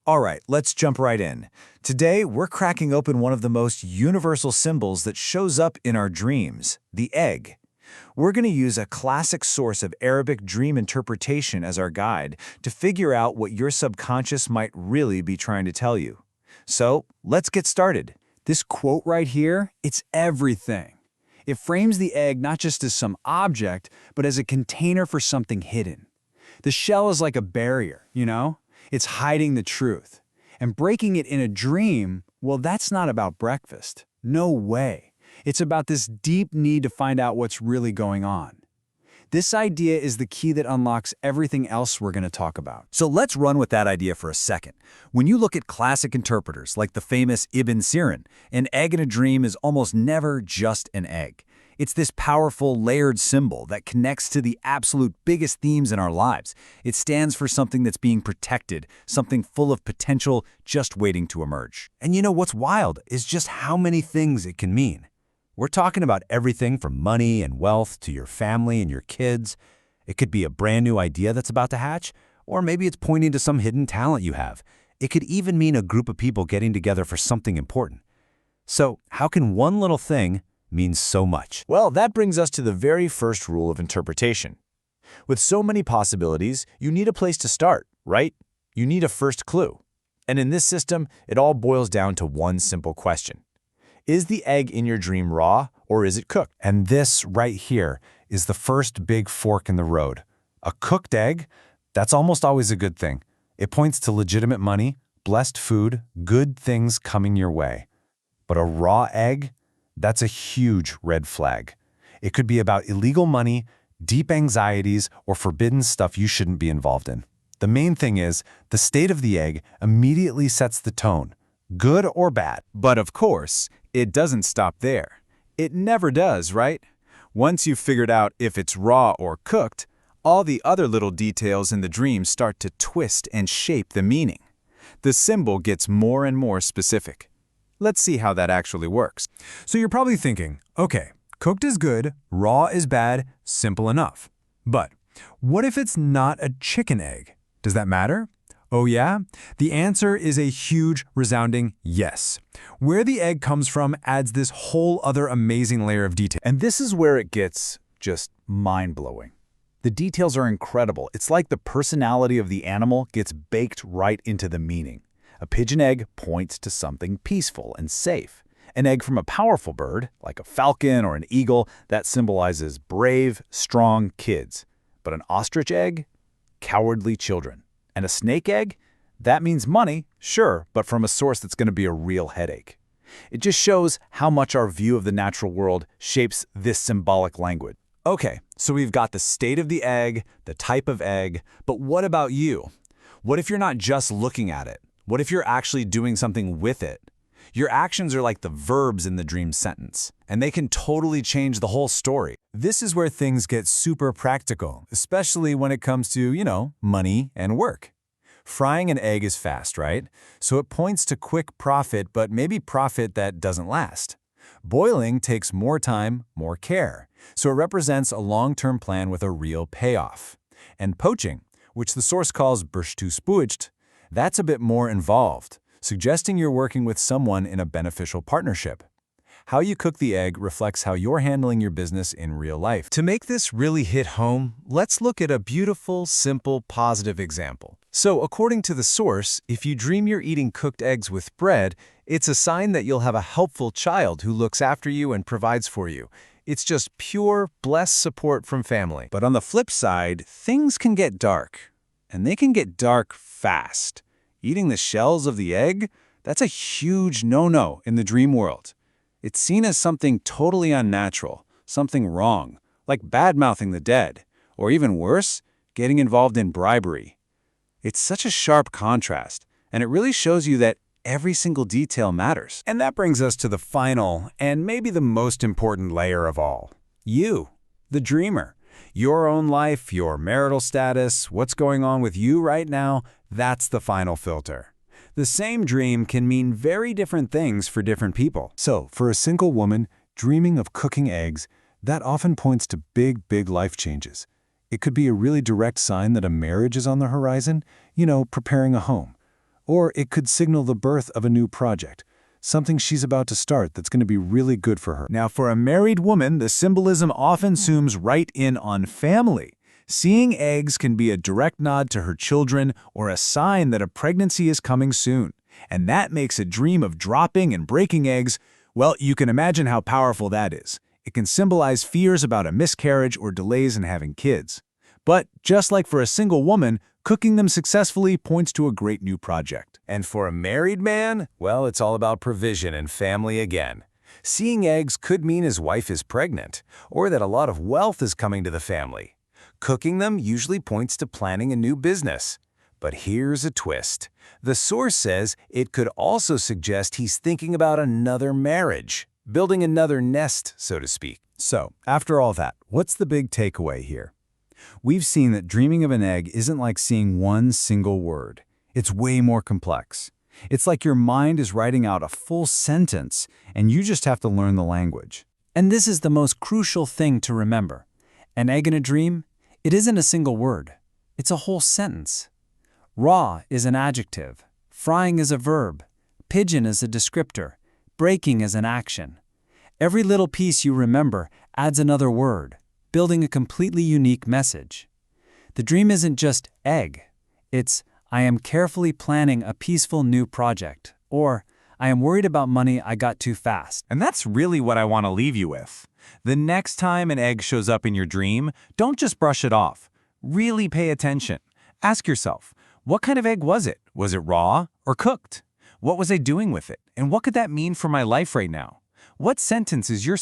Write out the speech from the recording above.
All right, let's jump right in. Today, we're cracking open one of the most universal symbols that shows up in our dreams, the egg. We're going to use a classic source of Arabic dream interpretation as our guide to figure out what your subconscious might really be trying to tell you. So, let's get started. This quote right here, it's everything. It frames the egg not just as some object, but as a container for something hidden. The shell is like a barrier, It's hiding the truth. And breaking it in a dream, well, that's not about breakfast. No way. It's about this deep need to find out what's really going on. This idea is the key that unlocks everything else we're going to talk about. So let's run with that idea for a second. When you look at classic interpreters like the famous Ibn Sirin, an egg in a dream is almost never just an egg. It's this powerful, layered symbol that connects to the absolute biggest themes in our lives. It stands for something that's being protected, something full of potential just waiting to emerge. And you know what's wild is just how many things it can mean. We're talking about everything from money and wealth to your family and your kids. It could be a brand new idea that's about to hatch, or maybe it's pointing to some hidden talent you have. It could even mean a group of people getting together for something important. So, how can one little thing mean so much? Well, that brings us to the very first rule of interpretation. With so many possibilities, you need a place to start, right? You need a first clue. And in this system, it all boils down to one simple question. Is the egg in your dream raw, or is it cooked? And this right here is the first big fork in the road. A cooked egg? That's almost always a good thing. It points to legitimate money, blessed food, good things coming your way. But a raw egg? That's a huge red flag. It could be about illegal money, deep anxieties, or forbidden stuff you shouldn't be involved in. The main thing is, the state of the egg immediately sets the tone, good or bad. But of course, it doesn't stop there. It never does, right? Once you've figured out if it's raw or cooked, all the other little details in the dream start to twist and shape the meaning. The symbol gets more and more specific. Let's see how that actually works. So you're probably thinking, okay, cooked is good, raw is bad, simple enough. But what if it's not a chicken egg? Does that matter? Oh yeah? The answer is a huge, resounding yes. Where the egg comes from adds this whole other amazing layer of detail. And this is where it gets just mind-blowing. The details are incredible. It's like the personality of the animal gets baked right into the meaning. A pigeon egg points to something peaceful and safe. An egg from a powerful bird, like a falcon or an eagle, that symbolizes brave, strong kids. But an ostrich egg? Cowardly children. And a snake egg? That means money, sure, but from a source that's going to be a real headache. It just shows how much our view of the natural world shapes this symbolic language. Okay, so we've got the state of the egg, the type of egg, but what about you? What if you're not just looking at it? What if you're actually doing something with it? Your actions are like the verbs in the dream sentence, and they can totally change the whole story. This is where things get super practical, especially when it comes to, money and work. Frying an egg is fast, right? So it points to quick profit, but maybe profit that doesn't last. Boiling takes more time, more care, so it represents a long-term plan with a real payoff. And poaching, which the source calls "berstuspucht," that's a bit more involved, suggesting you're working with someone in a beneficial partnership. How you cook the egg reflects how you're handling your business in real life. To make this really hit home, let's look at a beautiful, simple, positive example. So, according to the source, if you dream you're eating cooked eggs with bread, it's a sign that you'll have a helpful child who looks after you and provides for you. It's just pure, blessed support from family. But on the flip side, things can get dark. And they can get dark fast. Eating the shells of the egg? That's a huge no-no in the dream world. It's seen as something totally unnatural, something wrong, like bad-mouthing the dead, or even worse, getting involved in bribery. It's such a sharp contrast, and it really shows you that every single detail matters. And that brings us to the final, and maybe the most important layer of all. You, the dreamer. Your own life, your marital status, what's going on with you right now, that's the final filter. The same dream can mean very different things for different people. So, for a single woman dreaming of cooking eggs, that often points to big life changes. It could be a really direct sign that a marriage is on the horizon, preparing a home. Or it could signal the birth of a new project, something she's about to start that's going to be really good for her. Now, for a married woman, the symbolism often zooms right in on family. Seeing eggs can be a direct nod to her children or a sign that a pregnancy is coming soon. And that makes a dream of dropping and breaking eggs, well, you can imagine how powerful that is. It can symbolize fears about a miscarriage or delays in having kids. But just like for a single woman, cooking them successfully points to a great new project. And for a married man, well, it's all about provision and family again. Seeing eggs could mean his wife is pregnant, or that a lot of wealth is coming to the family. Cooking them usually points to planning a new business. But here's a twist. The source says it could also suggest he's thinking about another marriage, building another nest, so to speak. So, after all that, what's the big takeaway here? We've seen that dreaming of an egg isn't like seeing one single word. It's way more complex. It's like your mind is writing out a full sentence, and you just have to learn the language. And this is the most crucial thing to remember. An egg in a dream, it isn't a single word. It's a whole sentence. Raw is an adjective, frying is a verb, pigeon is a descriptor, breaking is an action. Every little piece you remember adds another word, building a completely unique message. The dream isn't just egg. It's, I am carefully planning a peaceful new project, or I am worried about money I got too fast. And that's really what I want to leave you with. The next time an egg shows up in your dream, don't just brush it off. Really pay attention. Ask yourself, what kind of egg was it? Was it raw or cooked? What was I doing with it? And what could that mean for my life right now? What sentence is your